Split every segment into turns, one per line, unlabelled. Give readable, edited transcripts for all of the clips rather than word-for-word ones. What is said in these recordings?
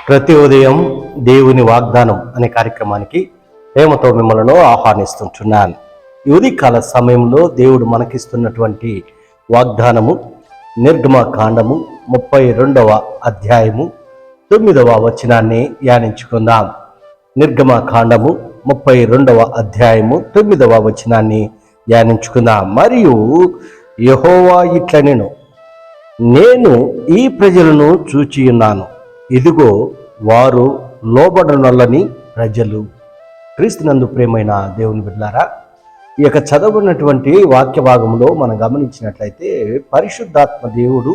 ప్రతి ఉదయం దేవుని వాగ్దానం అనే కార్యక్రమానికి ప్రేమతో మిమ్మల్ని ఆహ్వానిస్తుంటున్నాను. ఈ ఉదయకాల సమయంలో దేవుడు మనకిస్తున్నటువంటి వాగ్దానము నిర్గమకాండము 32వ అధ్యాయము 9వ వచనాన్ని ధ్యానించుకుందాం. నిర్గమకాండము 32వ అధ్యాయము 9వ వచనాన్ని ధ్యానించుకుందాం. మరియు యెహోవా ఇట్లనెను, నేను ఈ ప్రజలను చూచియున్నాను, ఇదిగో వారు లోబడనొల్లని ప్రజలు. క్రీస్తునందు ప్రియమైన దేవుని బిడ్డలారా, ఈ యొక్క చదవనటువంటి వాక్య భాగంలో మనం గమనించినట్లయితే పరిశుద్ధాత్మ దేవుడు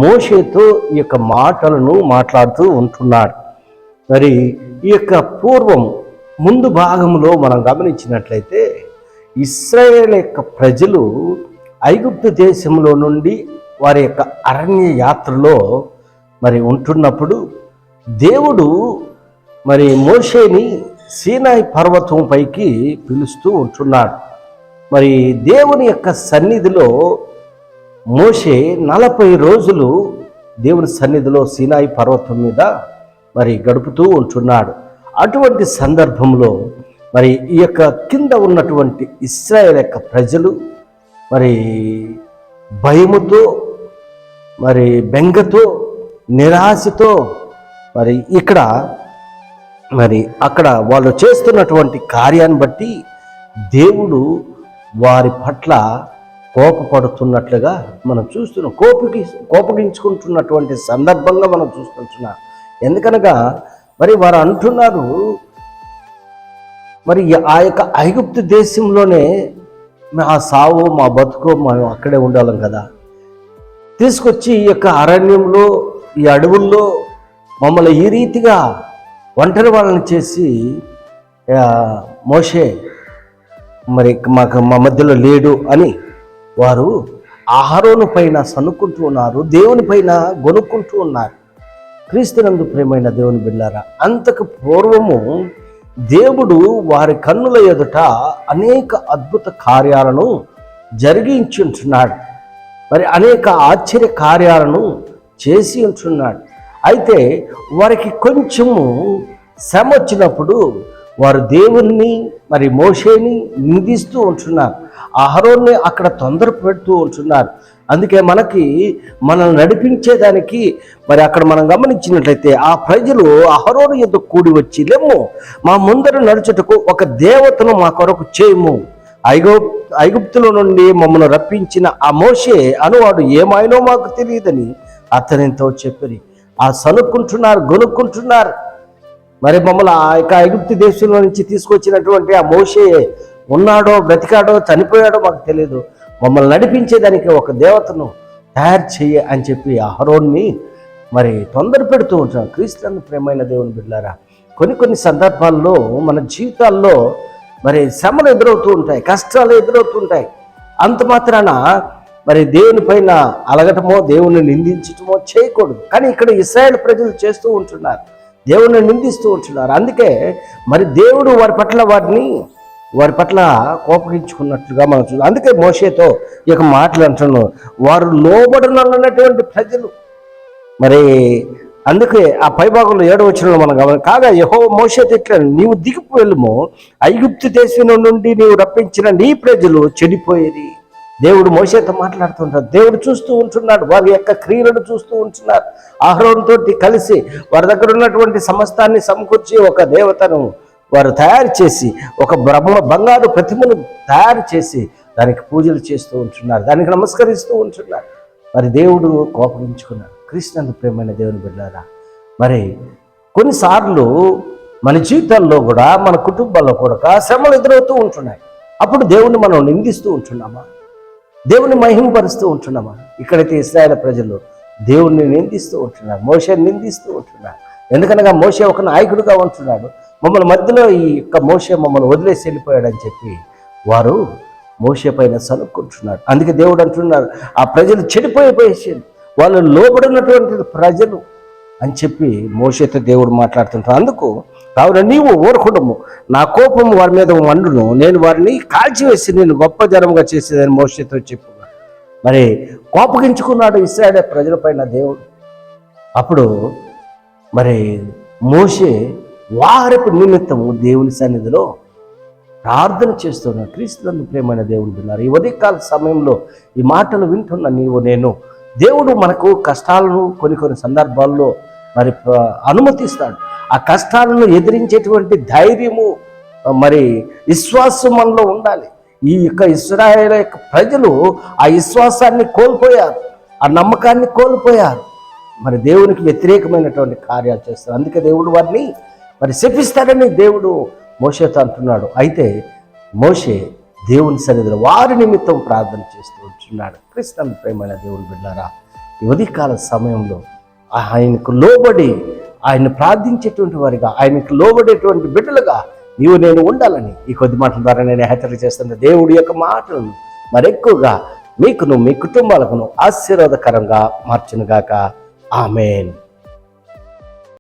మోషేతో ఈ యొక్క మాటలను మాట్లాడుతూ ఉంటున్నాడు. మరి ఈ యొక్క పూర్వం ముందు భాగంలో మనం గమనించినట్లయితే ఇశ్రాయేలు యొక్క ప్రజలు ఐగుప్తు దేశంలో నుండి వారి యొక్క అరణ్య యాత్రలో మరి ఉంటున్నప్పుడు దేవుడు మరి మోషేని సీనాయి పర్వతం పైకి పిలుస్తూ ఉంటున్నాడు. మరి దేవుని యొక్క సన్నిధిలో మోషే 40 రోజులు దేవుని సన్నిధిలో సీనాయి పర్వతం మీద మరి గడుపుతూ ఉంటున్నాడు. అటువంటి సందర్భంలో మరి ఈ యొక్క కింద ఉన్నటువంటి ఇశ్రాయేలు యొక్క ప్రజలు మరి భయముతో మరి బెంగతో నిరాశతో మరి అక్కడ వాళ్ళు చేస్తున్నటువంటి కార్యాన్ని బట్టి దేవుడు వారి పట్ల కోపపడుతున్నట్లుగా మనం చూస్తున్నాం. కోపగించుకుంటున్నటువంటి సందర్భంగా మనం చూస్తున్నాం. ఎందుకనగా మరి వారు అంటున్నారు, మరి ఆ యొక్క ఐగుప్తు దేశంలోనే మా సావు మా బతుకు మనం అక్కడే ఉండాలం కదా, తీసుకొచ్చి ఈ యొక్క అరణ్యంలో ఈ అడవుల్లో మమ్మల్ని ఈ రీతిగా ఒంటరి వాళ్ళని చేసి మోషే మరి మా మధ్యలో లేడు అని వారు అహరోను పైన సనుక్కుంటూ ఉన్నారు, దేవుని పైన గొనుక్కుంటూ ఉన్నారు. క్రీస్తునందు ప్రియమైన దేవుని బిడ్డలారా, అంతకు పూర్వము దేవుడు వారి కన్నుల ఎదుట అనేక అద్భుత కార్యాలను జరిగించుంటున్నాడు. మరి అనేక ఆశ్చర్య కార్యాలను చేసి ఉంటున్నాడు. అయితే వారికి కొంచెము శ్రమ వచ్చినప్పుడు వారు దేవుణ్ణి మరి మోషేని నిందిస్తూ ఉంటున్నారు, అహరోన్ని అక్కడ తొందర పెడుతూ ఉంటున్నారు. అందుకే మనల్ని నడిపించేదానికి మరి అక్కడ మనం గమనించినట్లయితే ఆ ప్రజలు అహరోను యొద్దకు కూడి వచ్చి, లేము మా ముందర నడుచుటకు ఒక దేవతను మా కొరకు చేయము, ఐగుప్తులో నుండి మమ్మల్ని రప్పించిన ఆ మోషే అనువాడు ఏమైనో మాకు తెలియదని అతనితో చెప్పి ఆ సనుక్కుంటున్నారు, గొనుక్కుంటున్నారు. మరి మమ్మల్ని ఆ యొక్క ఐగుప్తు దేశంలో నుంచి తీసుకొచ్చినటువంటి ఆ మోషే ఉన్నాడో బ్రతికాడో చనిపోయాడో మాకు తెలియదు, మమ్మల్ని నడిపించేదానికి ఒక దేవతను తయారు చేయ అని చెప్పి అహరోన్ని మరి తొందర పెడుతూ ఉంటాం. క్రీస్తునందు ప్రియమైన దేవుని బిడ్డలారా, కొన్ని సందర్భాల్లో మన జీవితాల్లో మరి శ్రమలు ఎదురవుతూ ఉంటాయి, కష్టాలు ఎదురవుతూ ఉంటాయి. అంత మాత్రాన మరి దేవుని పైన అలగటమో దేవుని నిందించటమో చేయకూడదు. కానీ ఇక్కడ ఇశ్రాయేలు ప్రజలు చేస్తూ ఉంటున్నారు, దేవుని నిందిస్తూ ఉంటున్నారు. అందుకే మరి దేవుడు వారి పట్ల కోపగించుకున్నట్లుగా మనం చూస్తాం. అందుకే మోషేతో ఈ యొక్క మాటలు అంటున్నాను, వారు లోబడనన్నటువంటి ప్రజలు. మరి అందుకే ఆ పైభాగంలో 7వ వచనంలో మనం కాగా యెహోవా మోషేతో ఇట్లా, నీవు దిగిపో వెళ్ళుము, ఐగుప్తు దేశం నుండి నీవు రప్పించిన నీ ప్రజలు చెడిపోయేది. దేవుడు మోషేతో మాట్లాడుతుంటాడు, దేవుడు చూస్తూ ఉంటున్నాడు, వారి యొక్క క్రియలను చూస్తూ ఉంటున్నారు. అహరోనుతో కలిసి వారి దగ్గర ఉన్నటువంటి సమస్తాన్ని సమకూర్చి ఒక దేవతను వారు తయారు చేసి ఒక బంగారు ప్రతిమను తయారు చేసి దానికి పూజలు చేస్తూ ఉంటున్నారు, దానికి నమస్కరిస్తూ ఉంటున్నారు. మరి దేవుడు కోపగించుకున్నాడు. క్రీస్తునందు ప్రియమైన దేవుని బిడ్డలారా, మరి కొన్నిసార్లు మన జీవితాల్లో కూడా మన కుటుంబాల్లో కూడా శ్రమలు ఎదురవుతూ ఉంటున్నాయి. అప్పుడు దేవుణ్ణి మనం నిందిస్తూ ఉంటున్నామా, దేవుని మహిమపరుస్తూ ఉంటున్నామా? ఇక్కడైతే ఇశ్రాయేలు ప్రజలు దేవుణ్ణి నిందిస్తూ ఉంటున్నారు, మోషేని నిందిస్తూ ఉంటున్నారు. ఎందుకనగా మోషే ఒక నాయకుడిగా ఉంటున్నాడు, మమ్మల్ని మధ్యలో ఈ యొక్క మోషే మమ్మల్ని వదిలేసి వెళ్ళిపోయాడని చెప్పి వారు మోషే పైన సనుక్కుంటున్నారు. అందుకే దేవుడు అంటున్నారు, ఆ ప్రజలు చెడిపోయిపోయేసారు, వాళ్ళు లోబడినటువంటి ప్రజలు అని చెప్పి మోషేతో దేవుడు మాట్లాడుతుంటారు. అందుకు కావున నీవు ఊరకుడము, నా కోపం వారి మీద మండును, నేను వారిని కాల్చివేసి నేను గొప్ప జనముగా చేసేదని మోషేతో చెప్పు. మరి కోపగించుకున్నాడు ఇశ్రాయేలు ప్రజల పైన దేవుడు. అప్పుడు మరి మోషే వారి నిమిత్తము దేవుని సన్నిధిలో ప్రార్థన చేస్తున్న క్రీస్తునందు ప్రేమైన దేవుని బిడ్డలారా, ఈ ఉదయకాల సమయంలో ఈ మాటలు వింటున్న నీవు నేను, దేవుడు మనకు కష్టాలను కొన్ని సందర్భాల్లో మరి అనుమతిస్తాడు. ఆ కష్టాలను ఎదిరించేటువంటి ధైర్యము మరి విశ్వాసం మనలో ఉండాలి. ఈ యొక్క ఇశ్రాయేలు యొక్క ప్రజలు ఆ విశ్వాసాన్ని కోల్పోయారు, ఆ నమ్మకాన్ని కోల్పోయారు. మరి దేవునికి వ్యతిరేకమైనటువంటి కార్యాలు చేస్తారు. అందుకే దేవుడు వారిని మరి శపిస్తాడని దేవుడు మోషేతో అంటున్నాడు. అయితే మోషే దేవుని సన్నిధిలో వారి నిమిత్తం ప్రార్థన చేస్తూ ఉంటున్నాడు. క్రీస్తునందు ప్రేమైన దేవుని బిడ్డలారా, ఈ ఉదయకాల సమయంలో ఆయనకు లోబడి ఆయన ప్రార్థించేటువంటి వారిగా, ఆయనకు లోబడేటువంటి బిడ్డలుగా నీవు నేను ఉండాలని ఈ కొద్ది మాటల ద్వారా నేను హెచ్చరిక చేస్తున్న దేవుడి యొక్క మాటలను మరెక్కువగా మీకును మీ కుటుంబాలకును ఆశీర్వాదకరంగా మార్చునుగాక. ఆమేన్.